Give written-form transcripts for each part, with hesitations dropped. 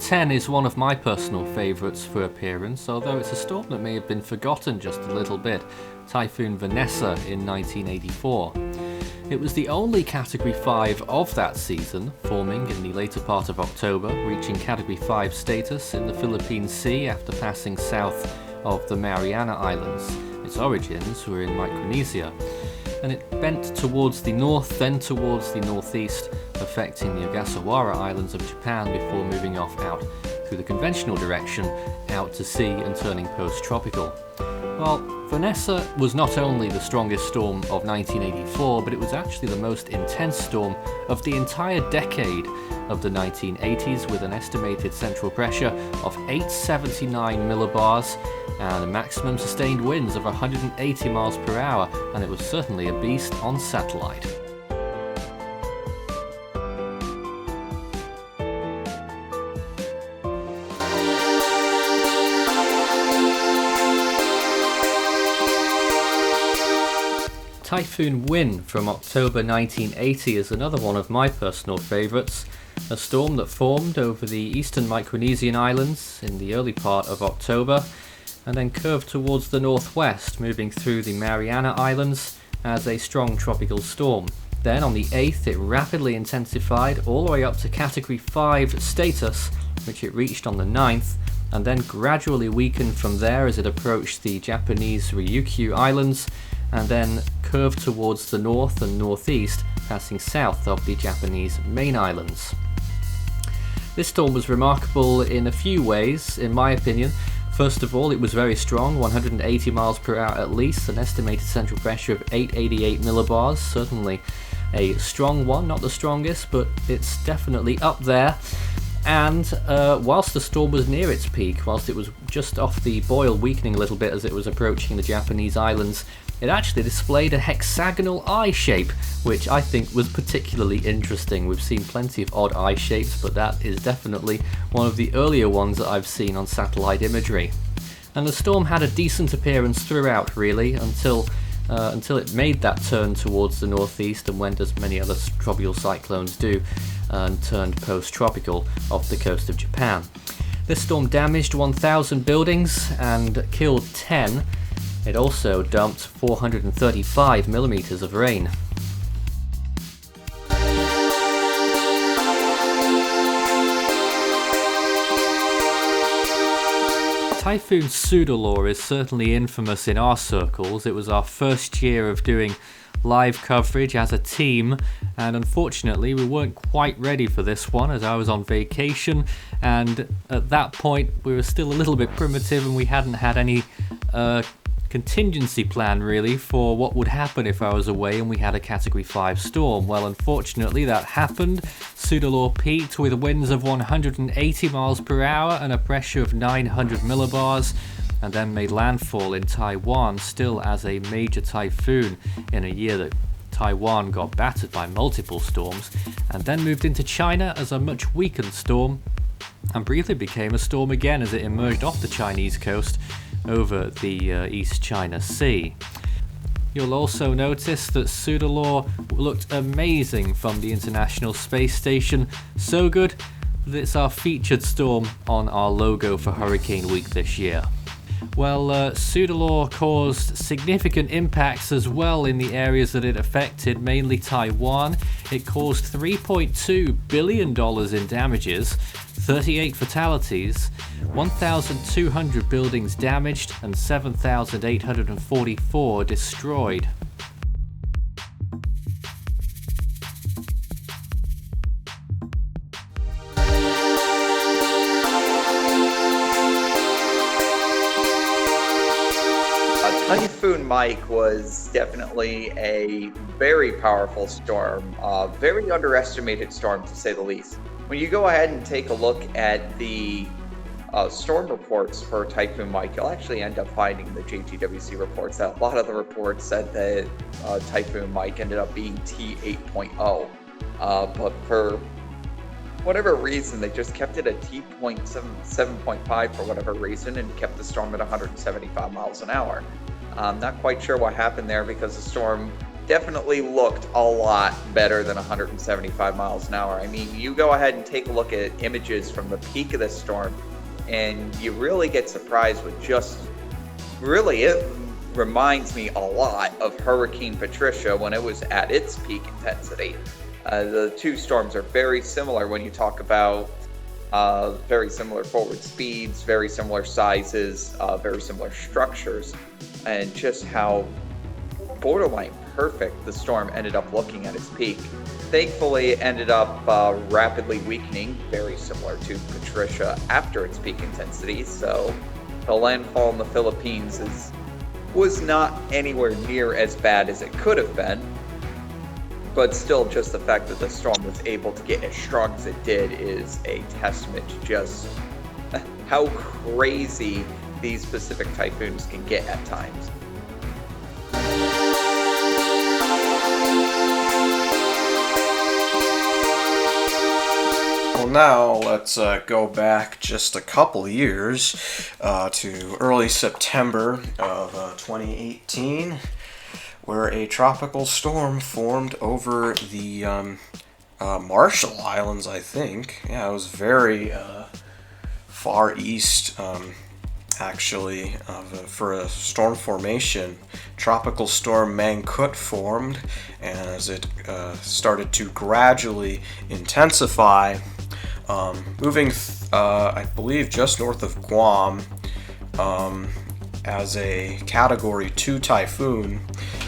10 is one of my personal favourites for appearance, although it's a storm that may have been forgotten just a little bit, Typhoon VANESSA in 1984. It was the only Category 5 of that season, forming in the later part of October, reaching Category 5 status in the Philippine Sea after passing south of the Mariana Islands. Its origins were in Micronesia, and it bent towards the north, then towards the northeast, affecting the Ogasawara Islands of Japan before moving off out through the conventional direction out to sea and turning post-tropical. Well, VANESSA was not only the strongest storm of 1984, but it was actually the most intense storm of the entire decade of the 1980s, with an estimated central pressure of 879 millibars and maximum sustained winds of 180 miles per hour, and it was certainly a beast on satellite. Typhoon WYNNE from October 1980 is another one of my personal favourites, a storm that formed over the eastern Micronesian islands in the early part of October and then curved towards the northwest, moving through the Mariana Islands as a strong tropical storm. Then on the 8th it rapidly intensified all the way up to Category 5 status, which it reached on the 9th, and then gradually weakened from there as it approached the Japanese Ryukyu Islands, and then curved towards the north and northeast, passing south of the Japanese main islands. This storm was remarkable in a few ways, in my opinion. First of all, it was very strong, 180 miles per hour at least, an estimated central pressure of 888 millibars, certainly a strong one, not the strongest, but it's definitely up there. And whilst the storm was near its peak, whilst it was just off the boil, weakening a little bit as it was approaching the Japanese islands, it actually displayed a hexagonal eye shape, which I think was particularly interesting. We've seen plenty of odd eye shapes, but that is definitely one of the earlier ones that I've seen on satellite imagery. And the storm had a decent appearance throughout, really, until it made that turn towards the northeast and went, as many other tropical cyclones do, and turned post-tropical off the coast of Japan. This storm damaged 1,000 buildings and killed 10. It also dumped 435 millimeters of rain. Typhoon SOUDELOR is certainly infamous in our circles. It was our first year of doing live coverage as a team, and unfortunately we weren't quite ready for this one as I was on vacation, and at that point we were still a little bit primitive and we hadn't had any contingency plan really for what would happen if I was away and we had a Category 5 storm. Well, unfortunately that happened. SOUDELOR peaked with winds of 180 miles per hour and a pressure of 900 millibars, and then made landfall in Taiwan, still as a major typhoon in a year that Taiwan got battered by multiple storms, and then moved into China as a much weakened storm, and briefly became a storm again as it emerged off the Chinese coast over the East China Sea. You'll also notice that SOUDELOR looked amazing from the International Space Station, so good that it's our featured storm on our logo for Hurricane Week this year. Well, SOUDELOR caused significant impacts as well in the areas that it affected, mainly Taiwan. It caused $3.2 billion in damages, 38 fatalities, 1,200 buildings damaged, and 7,844 destroyed. Typhoon Mike was definitely a very powerful storm, very underestimated storm to say the least. When you go ahead and take a look at the storm reports for Typhoon Mike, you'll actually end up finding the JTWC reports that a lot of the reports said that Typhoon Mike ended up being T8.0, but for whatever reason, they just kept it at T.7.5 for whatever reason and kept the storm at 175 miles an hour. I'm not quite sure what happened there because the storm definitely looked a lot better than 175 miles an hour. I mean, you go ahead and take a look at images from the peak of this storm, and you really get surprised with just, really, it reminds me a lot of Hurricane Patricia when it was at its peak intensity. The two storms are very similar when you talk about very similar forward speeds, very similar sizes, very similar structures, and just how borderline perfect the storm ended up looking at its peak. Thankfully, it ended up rapidly weakening, very similar to Patricia after its peak intensity, so the landfall in the Philippines was not anywhere near as bad as it could have been, but still just the fact that the storm was able to get as strong as it did is a testament to just how crazy these Pacific typhoons can get at times. Well, now let's go back just a couple years to early September of 2018, where a tropical storm formed over the Marshall Islands, I think. Yeah, it was very far east, actually, for a storm formation. Tropical storm Mangkhut formed, and as it started to gradually intensify, moving, I believe, just north of Guam as a Category 2 typhoon,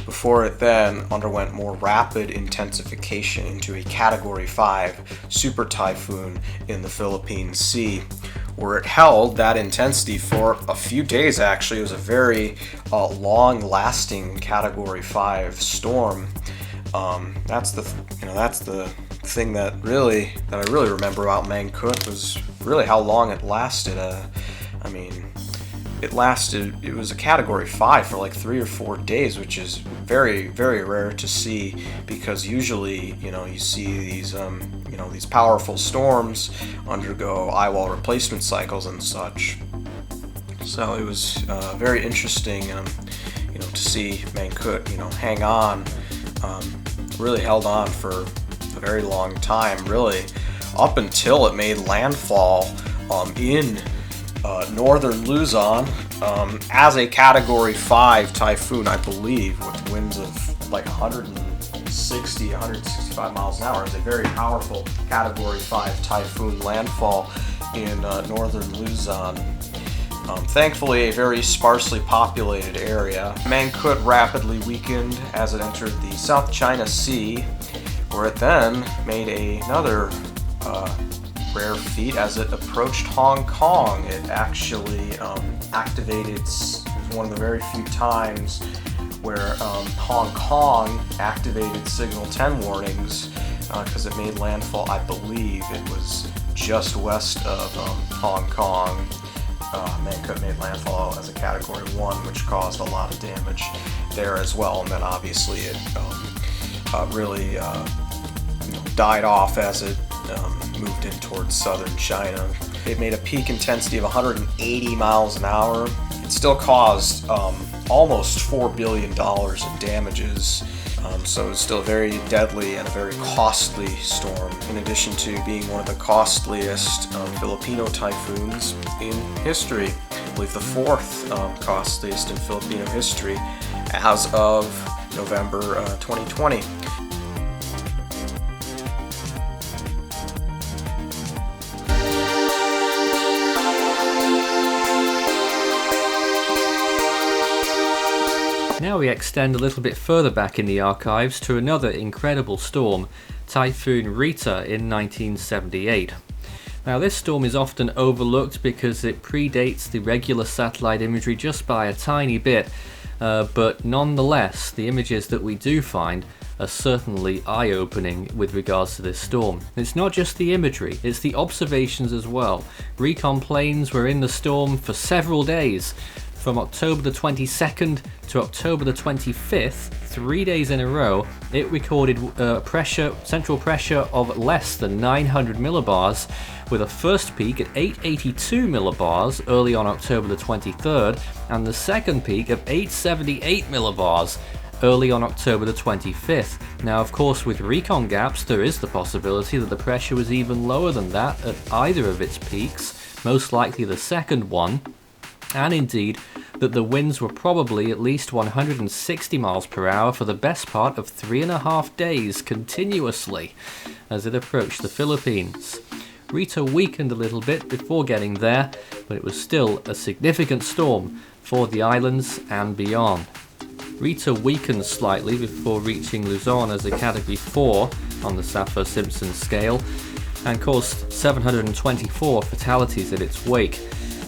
before it then underwent more rapid intensification into a Category 5 super typhoon in the Philippine Sea, where it held that intensity for a few days. Actually, it was a very long-lasting Category 5 storm. That's the thing that I really remember about Mangkhut was really how long it lasted. It was a Category 5 for like 3 or 4 days, which is very, very rare to see, because usually, you see these, these powerful storms undergo eyewall replacement cycles and such. So it was very interesting, to see Mangkhut, hang on, really held on for a very long time, really, up until it made landfall in northern Luzon as a Category 5 typhoon, I believe, with winds of like 165 miles an hour. It was a very powerful Category 5 typhoon landfall in northern Luzon. Thankfully, a very sparsely populated area. Mangkhut rapidly weakened as it entered the South China Sea, where it then made another rare feat as it approached Hong Kong. It actually activated, it was one of the very few times where Hong Kong activated Signal 10 warnings, because it made landfall, I believe it was just west of Hong Kong. Mangkhut made landfall as a Category 1, which caused a lot of damage there as well, and then obviously it really died off as it moved in towards southern China. It made a peak intensity of 180 miles an hour. It still caused almost $4 billion in damages, so it's still very deadly and a very costly storm, in addition to being one of the costliest Filipino typhoons in history. I believe the fourth costliest in Filipino history as of November 2020. Now we extend a little bit further back in the archives to another incredible storm, Typhoon RITA in 1978. Now this storm is often overlooked because it predates the regular satellite imagery just by a tiny bit, but nonetheless the images that we do find are certainly eye-opening with regards to this storm. It's not just the imagery, it's the observations as well. Recon planes were in the storm for several days, from October the 22nd to October the 25th, 3 days in a row. It recorded central pressure of less than 900 millibars, with a first peak at 882 millibars early on October the 23rd, and the second peak of 878 millibars early on October the 25th. Now, of course, with recon gaps, there is the possibility that the pressure was even lower than that at either of its peaks, most likely the second one, and indeed that the winds were probably at least 160 miles per hour for the best part of 3.5 days continuously as it approached the Philippines. Rita weakened a little bit before getting there, but it was still a significant storm for the islands and beyond. Rita weakened slightly before reaching Luzon as a Category 4 on the Saffir-Simpson scale and caused 724 fatalities in its wake,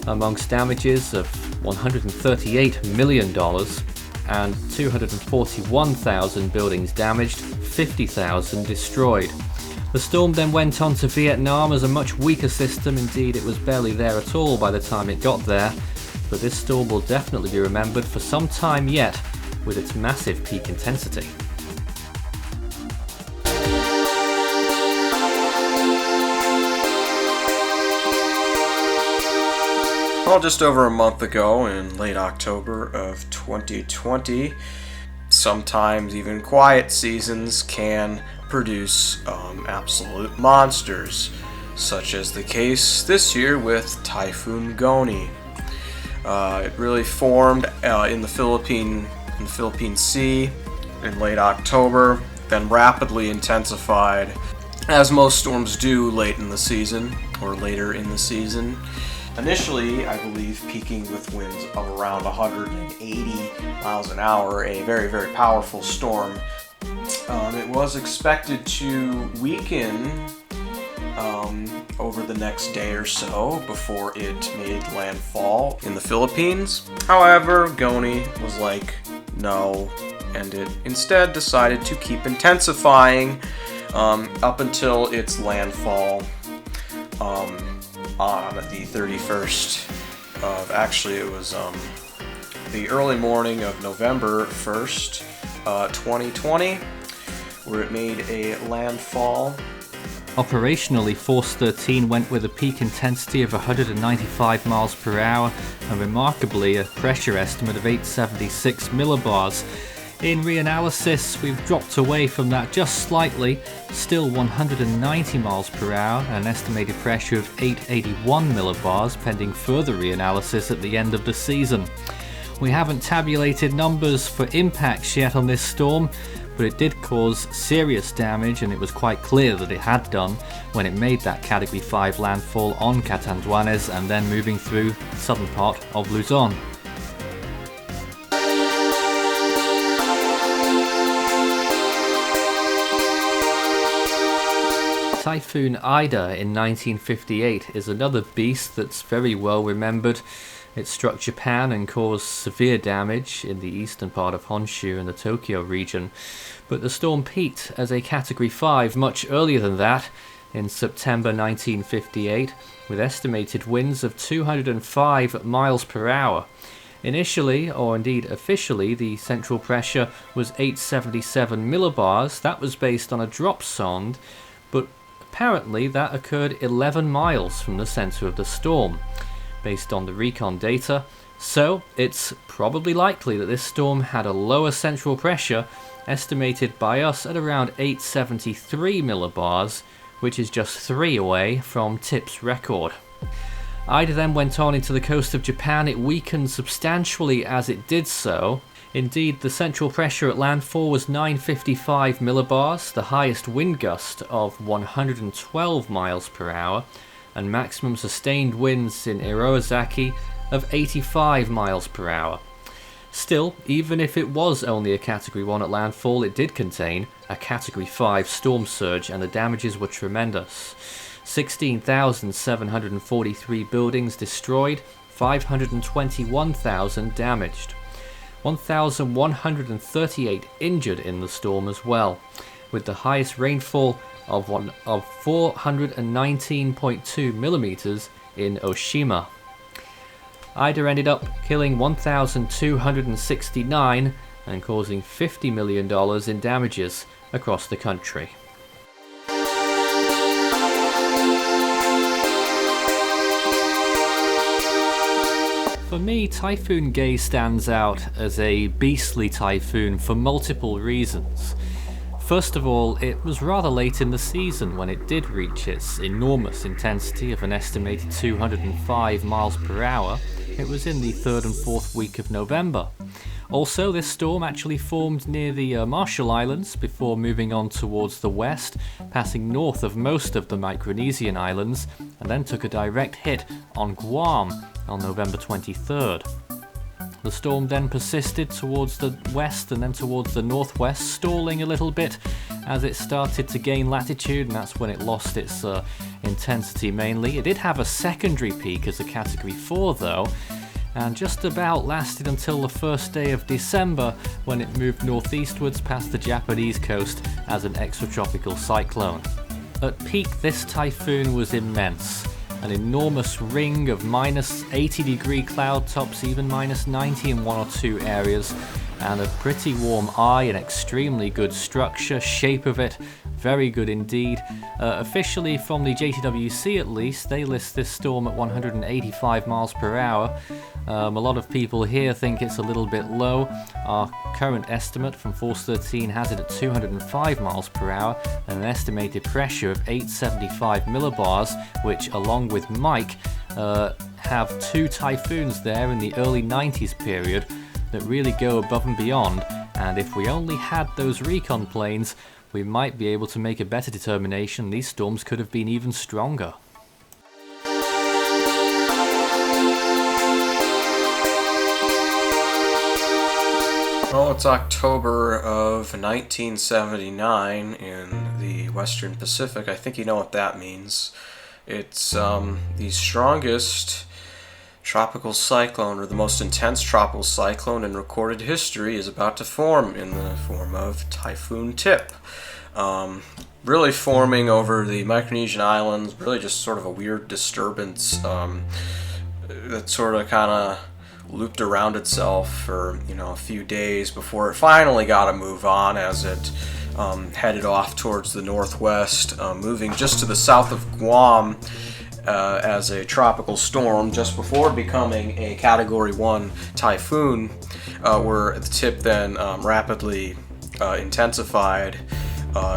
amongst damages of $138 million and 241,000 buildings damaged, 50,000 destroyed. The storm then went on to Vietnam as a much weaker system. Indeed, it was barely there at all by the time it got there, but this storm will definitely be remembered for some time yet with its massive peak intensity. Well, just over a month ago, in late October of 2020, sometimes even quiet seasons can produce absolute monsters, such as the case this year with Typhoon Goni. It really formed in the Philippine Sea in late October, then rapidly intensified, as most storms do late in the season or later in the season. Initially, I believe, peaking with winds of around 180 miles an hour, a very, very powerful storm. It was expected to weaken over the next day or so before it made landfall in the Philippines. However, Goni was like, no, and it instead decided to keep intensifying up until its landfall on the 31st of, actually it was the early morning of November 1st, 2020, where it made a landfall. Operationally, Force 13 went with a peak intensity of 195 miles per hour and remarkably a pressure estimate of 876 millibars. In reanalysis, we've dropped away from that just slightly, still 190 miles per hour and an estimated pressure of 881 millibars pending further reanalysis at the end of the season. We haven't tabulated numbers for impacts yet on this storm, but it did cause serious damage, and it was quite clear that it had done when it made that Category 5 landfall on Catanduanes and then moving through the southern part of Luzon. Typhoon Ida in 1958 is another beast that's very well remembered. It struck Japan and caused severe damage in the eastern part of Honshu and the Tokyo region, but the storm peaked as a Category 5 much earlier than that, in September 1958, with estimated winds of 205 miles per hour. Initially, or indeed officially, the central pressure was 877 millibars. That was based on a drop sonde, but apparently that occurred 11 miles from the center of the storm, based on the recon data, so it's probably likely that this storm had a lower central pressure, estimated by us at around 873 millibars, which is just 3 away from TIP's record. Ida then went on into the coast of Japan. It weakened substantially as it did so. Indeed, the central pressure at landfall was 955 millibars, the highest wind gust of 112 miles per hour, and maximum sustained winds in Iroazaki of 85 miles per hour. Still, even if it was only a Category 1 at landfall, it did contain a Category 5 storm surge, and the damages were tremendous. 16,743 buildings destroyed, 521,000 damaged. 1,138 injured in the storm as well, with the highest rainfall of 419.2 millimeters in Oshima. Ida ended up killing 1,269 and causing $50 million in damages across the country. For me, Typhoon Gay stands out as a beastly typhoon for multiple reasons. First of all, it was rather late in the season when it did reach its enormous intensity of an estimated 205 miles per hour. It was in the 3rd and 4th week of November. Also, this storm actually formed near the Marshall Islands before moving on towards the west, passing north of most of the Micronesian islands, and then took a direct hit on Guam on November 23rd. The storm then persisted towards the west and then towards the northwest, stalling a little bit as it started to gain latitude, and that's when it lost its intensity mainly. It did have a secondary peak as a Category 4 though, and just about lasted until the first day of December when it moved northeastwards past the Japanese coast as an extratropical cyclone. At peak, this typhoon was immense. An enormous ring of minus 80 degree cloud tops, even minus 90 in one or two areas, and a pretty warm eye and extremely good structure, shape of it, very good indeed. Officially from the JTWC at least, they list this storm at 185 miles per hour. A lot of people here think it's a little bit low. Our current estimate from Force 13 has it at 205 miles per hour and an estimated pressure of 875 millibars, which along with Mike have two typhoons there in the early 90s period that really go above and beyond, and if we only had those recon planes, we might be able to make a better determination. These storms could have been even stronger. Well, it's October of 1979 in the Western Pacific. I think you know what that means. It's the strongest tropical cyclone, or the most intense tropical cyclone in recorded history, is about to form in the form of Typhoon Tip. Really forming over the Micronesian Islands, really just sort of a weird disturbance that sort of kind of looped around itself for a few days before it finally got a move on as it headed off towards the northwest, moving just to the south of Guam as a tropical storm just before becoming a Category 1 typhoon, where the tip then rapidly intensified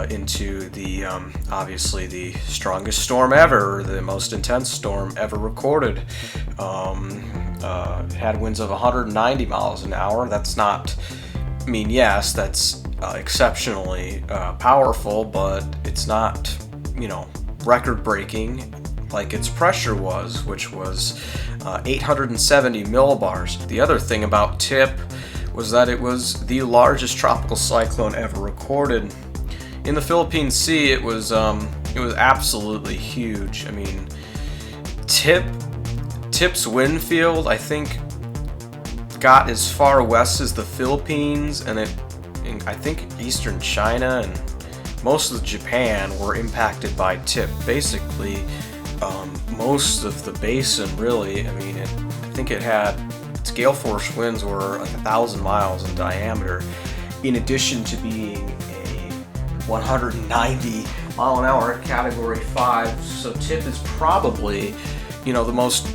into the obviously the strongest storm ever, the most intense storm ever recorded. Had winds of 190 miles an hour. That's not, yes, that's exceptionally powerful, but it's not, record-breaking like its pressure was, which was 870 millibars. The other thing about Tip was that it was the largest tropical cyclone ever recorded. In the Philippine Sea, it was absolutely huge. Tip's wind field, I think, got as far west as the Philippines, and I think eastern China and most of Japan were impacted by Tip. Basically, most of the basin, really. I think it had, its gale force winds were like 1,000 miles in diameter, in addition to being a 190 mile an hour Category 5. So Tip is probably, the most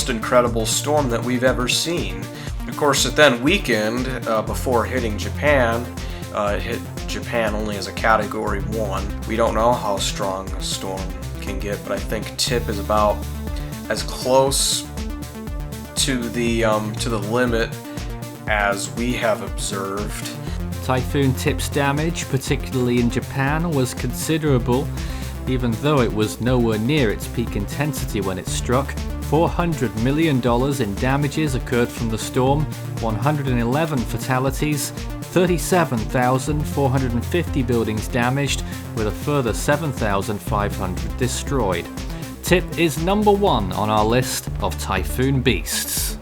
incredible storm that we've ever seen. Of course, it then weakened before hitting Japan. It hit Japan only as a Category 1. We don't know how strong a storm can get, but I think Tip is about as close to the limit as we have observed. Typhoon Tip's damage, particularly in Japan, was considerable, even though it was nowhere near its peak intensity when it struck. $400 million in damages occurred from the storm, 111 fatalities, 37,450 buildings damaged, with a further 7,500 destroyed. Tip is number 1 on our list of typhoon beasts.